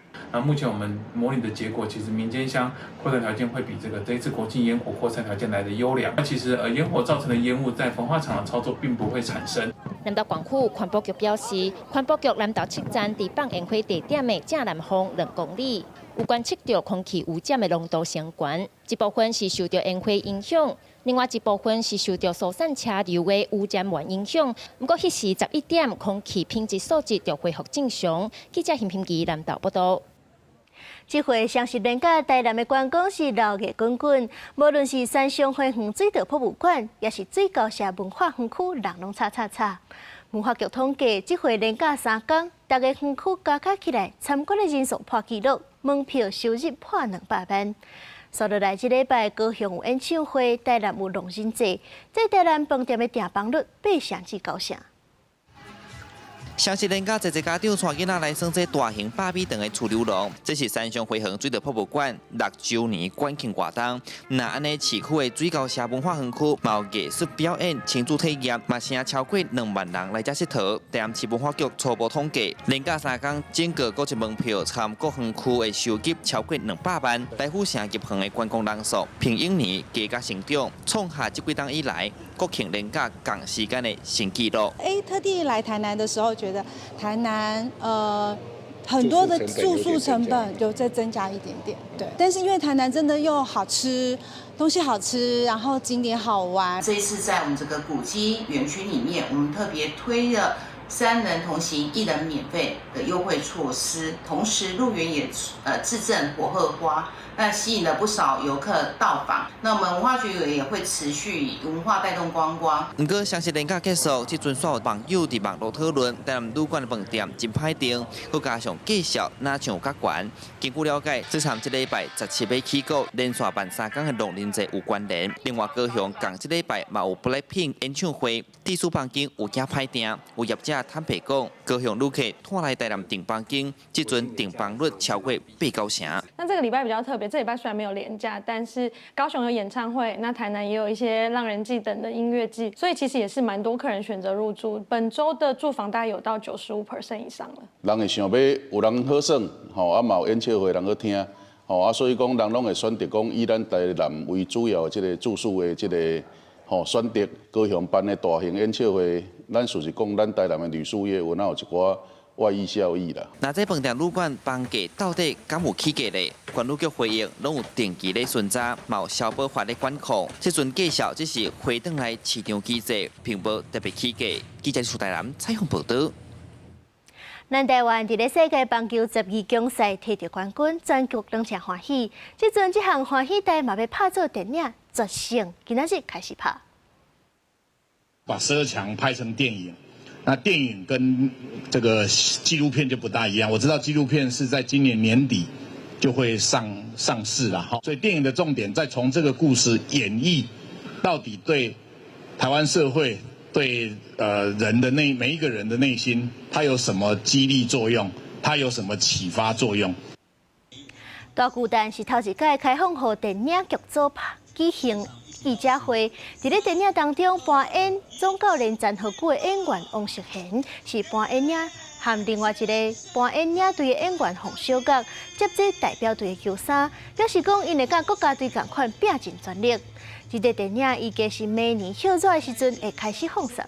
Speaker 15: 目前我们模拟的结果，其实民间乡扩散条件会比这一次国庆烟火扩散条件来的优良。那其实烟火造成的烟雾在焚化厂的操作并不会产生。
Speaker 7: 南投管区环保局表示，环保局南投7站伫放烟火地点的正南方2公里。有观测到空气污染的浓度相关，一部分是受到烟火影响，另外一部分是受到疏散车流的污染源影响。不过，迄时11点，空气品质数值就恢复正常。记者邢平基南投报道。
Speaker 1: 这回双十连假，台南的观光是热闹滚滚，无论是山上花园水稻博物馆，也是水高社文化园区，人拢吵吵吵。文化局统计，这回连假3天，大家园区加起来参观的人数破纪录，门票收入破200万。说落来，这礼拜高雄有演唱会，台南有龙人节，在台南饭店的订房率8成至9成。
Speaker 4: 双十连假，侪家长带囡仔来耍这大型芭比等的出流浪。这是三雄辉煌水稻博物馆6周年馆庆活动。那安尼市区的水高社文化园区，有艺术表演、亲子体验，嘛请超过2万人来这佚佗。台南市文化局初步统计，连假3天，整个各级门票参各园区的收入超过200万。来府城入园的观光人数，平1年加价成长，创下这几档以来国庆连假同时间的新纪录。
Speaker 5: 特地来台南的时候，觉得台南很多的住宿成本有再增加一点点，对。但是因为台南真的又好吃，东西好吃，然后景点好玩。
Speaker 11: 这一次在我们这个古迹园区里面，我们特别推了3人同行1人免费的优惠措施，同时入园也致赠火鹤花。那吸引了不少游客到访。那我们文化局也会持续以文化带动观光。
Speaker 4: 不过，双十连假结束，这阵所有网友伫网络讨论，台南旅馆的饭店真歹订，佮加上介绍哪像有较悬。根据了解，这场这礼拜17日起购连续办3天的龙人节有关联。另外，高雄共这礼拜嘛有 BLACKPINK 演唱会，地数房间有惊歹订，有业者坦白讲，高雄旅客拖来台南订房间，这阵订房率超过8、9成。
Speaker 16: 那这个礼拜比较特别。这礼拜虽然没有连假，但是高雄有演唱会，那台南也有一些让人记等的音乐季，所以其实也是蛮多客人选择入住。本周的住房大概有到95% 以上了。人
Speaker 33: 会想要有人好耍，嘛有演唱会人好听，所以讲人拢会选择讲以咱台南为主要这个住宿的这个选择高雄办的大型演唱会，咱就是讲咱台南的旅宿业有哪有一寡外溢效益啦。
Speaker 4: 那这饭店旅馆房价到底敢有起价咧？管理局回应，拢有定期咧巡查，嘛有消保法咧管控。这阵介绍只是回转来市场机制，并无特别起价。记者苏台南采访报道。
Speaker 1: 咱台湾伫咧世界棒球12强赛摕到冠军，全局两场欢喜。这阵这项欢喜台嘛要拍做电影《决胜》，今仔日开始拍。
Speaker 18: 把12强拍成电影。那电影跟这个纪录片就不大一样，我知道纪录片是在今年年底就会上市了哈，所以电影的重点在从这个故事演绎到底对台湾社会、对人的每一个人的内心，它有什么激励作用，它有什么启发作用。
Speaker 1: 大巨蛋是头一届开放予电影剧组举行记者会，伫咧电影当中扮演总教练陈和古的演员王淑贤，是扮演领和另外一个扮演领队的演员洪小刚接这代表队的球衫，表示讲因会甲国家队同款拼尽全力。这个电影预计是明年休热的时阵会开始放送。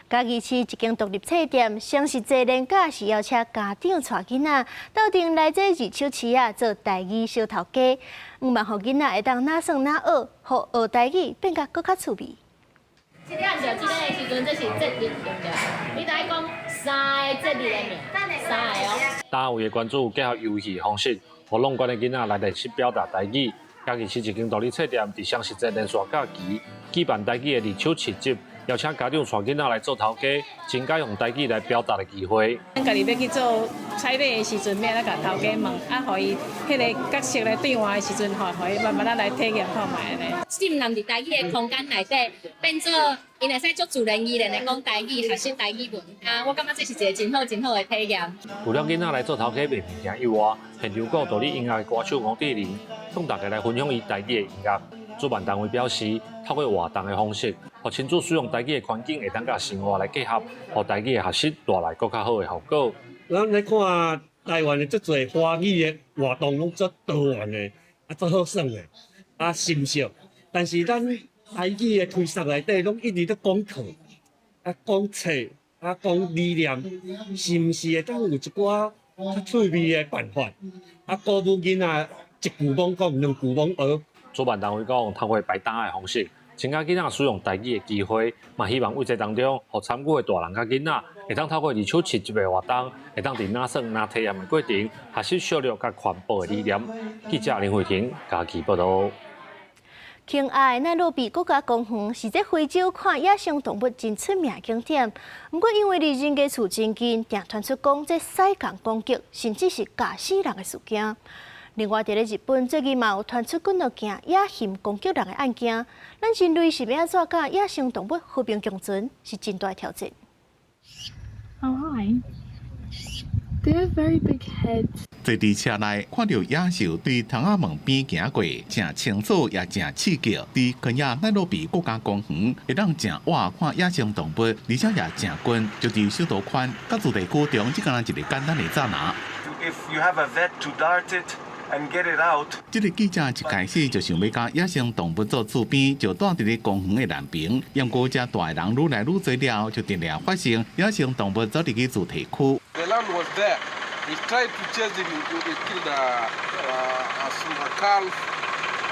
Speaker 1: 嘉义市一间独立册店，双十节连假是邀请家长带囡仔到店来这二手市啊做台语小头家，毋望互囡仔会当哪算哪学，互学台语变甲更较趣味。
Speaker 19: 这个按照这个的时阵，这是节日，对不对？你来讲3个节日的名，3个哦。
Speaker 20: 单位的关注结合游戏方式，互弄关的囡仔来练习表达台语。嘉义市一间独立册店伫双十节连续假期举办台语的二手市集。邀请家长带囡仔来做头家，增加用台语来表达的机会。
Speaker 22: 咱家己要去做采买的时阵，要来甲头家问，互伊迄个角色来对换的时阵，互伊慢慢来体验看卖安尼。
Speaker 19: 浸入伫台语的空间内底，变做因会使足自然而然的讲台语，学习台语文啊，我感觉这是一个真好的体验。
Speaker 20: 除了囡仔来做头家卖物件以外，现场有独立音乐的歌手王志玲，向大家来分享伊台语的音乐。主办单位表示，透过活动的方式，互亲子使用台语的环境会当甲生活来结合，互台语的学习带来更较好的效果。
Speaker 23: 咱来看台湾的足侪华语的活动，拢足多元的，足好耍的，深熟。但是咱台语的推送内底，拢一直在讲课，讲册，讲理念，是毋是会当有一寡较趣味的办法？鼓舞囡仔一句罔讲，两句罔学。
Speaker 20: 主办单位讲，透过摆档的方式，增加囡仔使用台语的机会，嘛希望为这当中，互参与的大人甲囡仔，会当透过二手市集的活动，会当伫哪耍哪体验的过程，学习小量甲环保的理念。记者林慧婷，嘉义报道。
Speaker 1: 庆爱奈罗比国家公园是在非洲看野生动物真出名的景点，不过因为离人家厝真近，常传出讲这塞港攻击，甚至是假死人的事件。另外，在日本最近嘛有传出几多件野熊攻击人的案件，咱人类是要安怎甲野生动物和平共存，是真大的挑战。
Speaker 2: Oh hi. They have very big heads.
Speaker 17: 坐伫车内看到野兽对窗仔门边行过，正清楚也正刺激。伫肯亚奈罗比国家公园，会当正活看野生动物，而且也正近，就伫首都圈甲住地区中，只干一个简单的栅栏。
Speaker 3: If you have a vet to dart it and get it out.
Speaker 17: 这个记者一开始就想要甲野生动物做厝边，就住伫咧公园的南边。不过这大人愈来愈多了，就定了发现野生动物走入去主题区。
Speaker 3: The lion was there. He tried to chase him. They killed a calf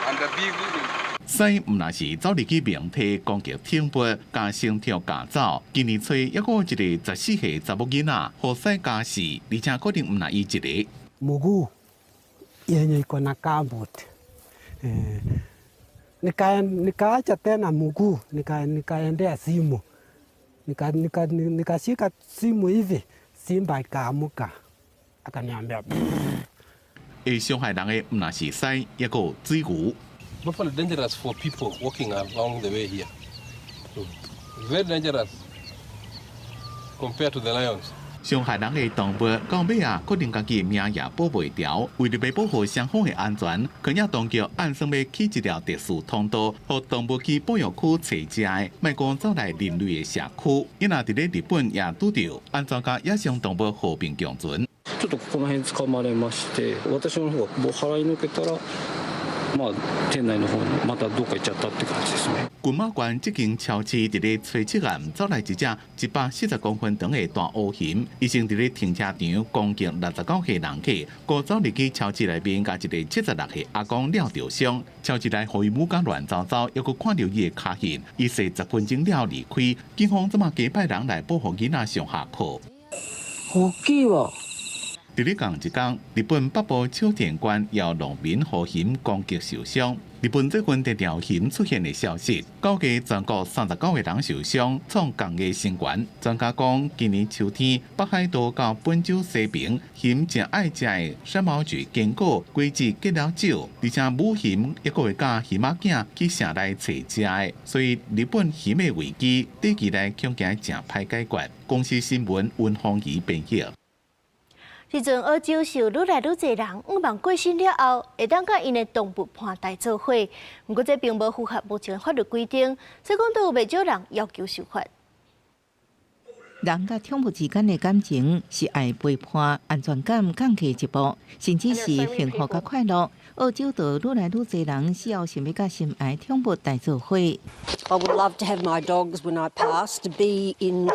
Speaker 3: and a big woman.
Speaker 17: 西唔那是走入去明体攻击天父，加心跳加走。今年初还有一个14岁查某囡仔，何西加死，而且可能唔那伊一个。
Speaker 8: Mugu, yenye iko na kabut. Nikaacha tena mguu, nikaendea simu, nikashika simu hivi, simba ikaamuka, akaniambia.
Speaker 17: 会伤害人的唔那是西，一个水牛。
Speaker 3: Buffalo dangerous for people walking along the way here. Very dangerous compared to the lions.
Speaker 17: 伤害人的动物到尾啊，可能家己命也保袂牢。为了要保护双方的安全，肯亚当局按算要起一条特殊通道，让动物去保育区找食的，莫讲走来人类的社区。因啊，伫咧日本也拄着安怎甲野生動物和平共存。
Speaker 9: ちょっとこの辺掴まれまして、私の方がもう払い抜けたら。店内の方にまたどっか行っちゃったって感じですね。
Speaker 17: 群马县这间超市伫咧初七暗走来一只140公分长的大乌熊，医生伫咧停车场攻击69岁人客，过走入去超市内面，甲一个76岁阿公了着伤。超市内互伊母甲乱糟糟，又搁看到伊的脚印，伊说10分钟了离开。警方怎么加派人来保护囡仔上下课？
Speaker 8: 好奇喎！
Speaker 17: 伫咧同一天，日本北部秋田县有农民互熊攻击受伤。日本最近第条熊出现的消息，估计全国39个人受伤，创共个新源。专家讲，今年秋天北海道到本州西边，熊正爱食的山毛榉坚果季节结了少，而且母熊也会甲熊仔囝去城内找食的，所以日本熊的危机短期内恐惊正歹解决。公司新闻温芳仪编译。
Speaker 1: 时阵澳洲是有愈来愈侪人5万过身了后，会当甲因的动物伴大做伙。不过这并无符合目前法律规定，所以讲都有袂少人要求受罚。
Speaker 21: 人甲宠物之间的感情是爱陪伴、安全感降低一步，甚至是幸福甲快乐。澳洲就愈来愈侪人需要想要甲心爱宠物大做伙。
Speaker 24: I would love to have my dogs when I pass to be in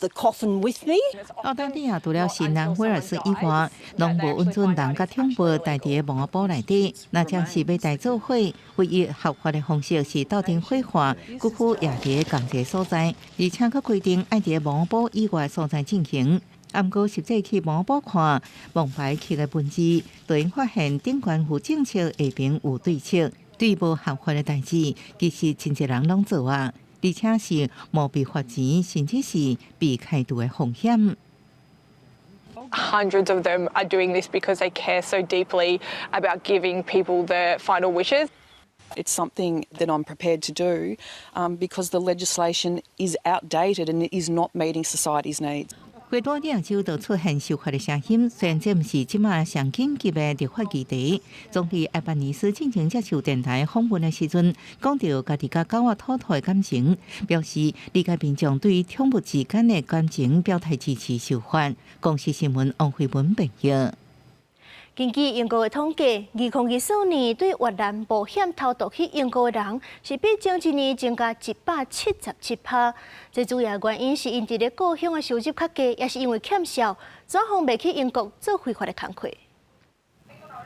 Speaker 24: the coffin with me.
Speaker 21: 澳大利亚除了新南威尔士以外，拢无允准人甲宠物待伫个蒙堡内底。那正是要大做伙，唯一合法的方式是斗阵火化，骨枯也伫个共一个所在，而且佮规定爱伫个蒙堡以外所在进行。毋过实际去蒙堡看蒙牌刻的文字，就会发现顶悬有正册，下边有对册。对无合法的代志，其实真侪人拢做啊。而且是无被罚钱，甚至是被开除的风险。
Speaker 25: Hundreds of them are doing this because they care so deeply about giving people their final wishes.
Speaker 26: It's something that I'm prepared to do because the legislation is outdated and it is not meeting society's needs.
Speaker 21: 许多亚洲都出现受罚的声音，虽然这不是即马上紧急的立法议题。总理艾班尼斯进行接受电台访问的时阵，讲到家己甲狗仔兔兔的感情，表示理解民众对宠物之间的感情表态支持受罚。公司新闻王慧文报道。
Speaker 1: 根据英国的统计，2024年对越南保险偷渡去英国的人是比前一年增加177%。这主要原因是因伫咧故乡的收入较低，也是因为欠缴，转行袂去英国做非法的工课。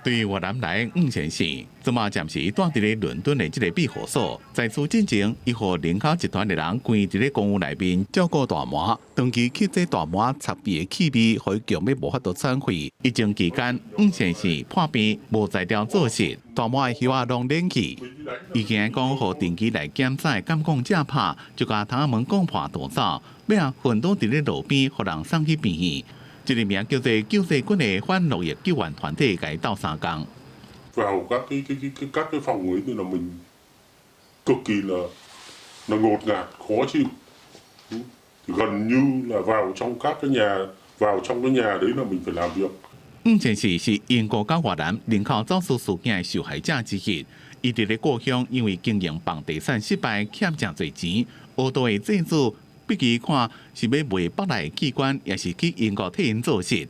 Speaker 17: 对于越南来5县市，即马暂时住伫咧伦敦的这个庇护所，在此进前，伊和人口集团的人关伫咧公寓内面照顾大麻，长期吸这大麻插鼻的气味，互伊强要无法度喘气。疫情期间，5县市破病无在调做事，大麻的叶啊拢冷气。伊今日讲，互定期来检查的监控正拍，就甲窗仔门讲破逃走，尾啊昏倒伫咧路边，互人送去病院。一个名叫做救世军的反农业救援团体，甲伊斗3工。
Speaker 6: vào các cái phòng ấy thì là mình cực kỳ là ngột ngạt, khó chịu. Thì gần như là vào trong các cái nhà, vào trong cái nhà đấy là mình phải làm việc.
Speaker 17: 5县市是英国甲越南人口走私事件的受害者之一。伊伫咧故乡因为经营房地产失败，欠真侪钱，乌道的政治笔记看是要卖北内的器官，也是去英国替因做事。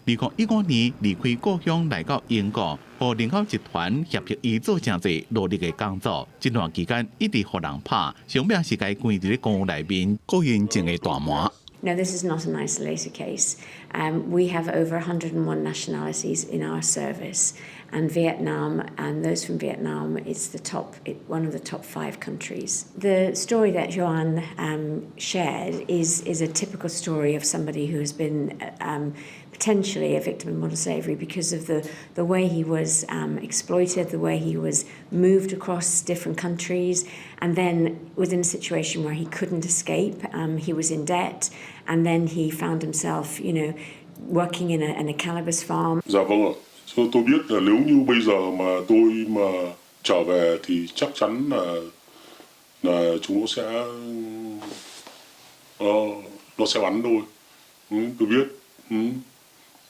Speaker 17: 2015年离开故乡来到英国，和人口集团协助伊做真侪努力的工作。这段期间一直互人拍，上面是该关伫咧公寓内面，个人种的大麻。
Speaker 7: No, this is not an isolated case. We have over 101 nationalities in our service, and Vietnam, and those from Vietnam, is one of the top 5 countries. The story that Joanne shared is a typical story of somebody who has been potentially a victim of modern slavery because of the way he was exploited, the way he was moved across different countries, and then was in a situation where he couldn't escape. He was in debt, and then he found himself, working in a cannabis farm.
Speaker 6: Dạ vâng ạ. Tôi biết là nếu như bây giờ mà tôi mà trở về thì chắc chắn là chúng nó sẽ bắn tôi. Tôi biết.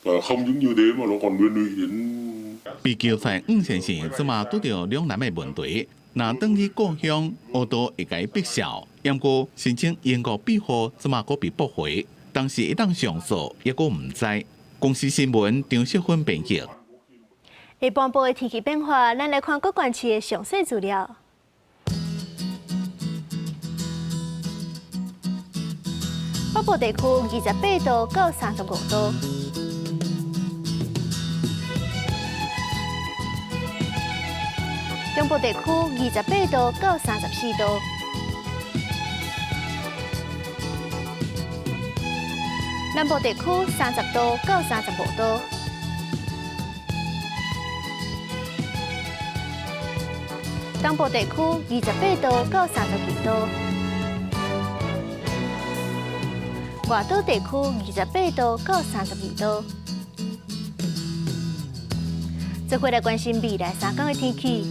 Speaker 6: Và không những như thế mà nó còn liên lụy đến.
Speaker 17: 被救在5县市，即嘛拄到两难的问题。若等于故乡，乌道会甲伊逼笑，不过申请英国庇护，即嘛阁被驳回。当时一旦上诉，也阁唔知。公司新闻张淑芬编辑。
Speaker 1: 下半部的天气变化，咱来看各县市的详细资料。北部地区28度到35度。中部地区28度到34度，南部地区30度到35度，东部地区28度到32度，外岛地区28度到32度。这回来关心未来3天的天气。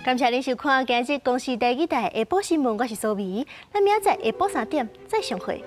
Speaker 1: 感谢您收看今日公视第2台下晡新闻，我是苏眉，咱明仔载下晡3点再相会。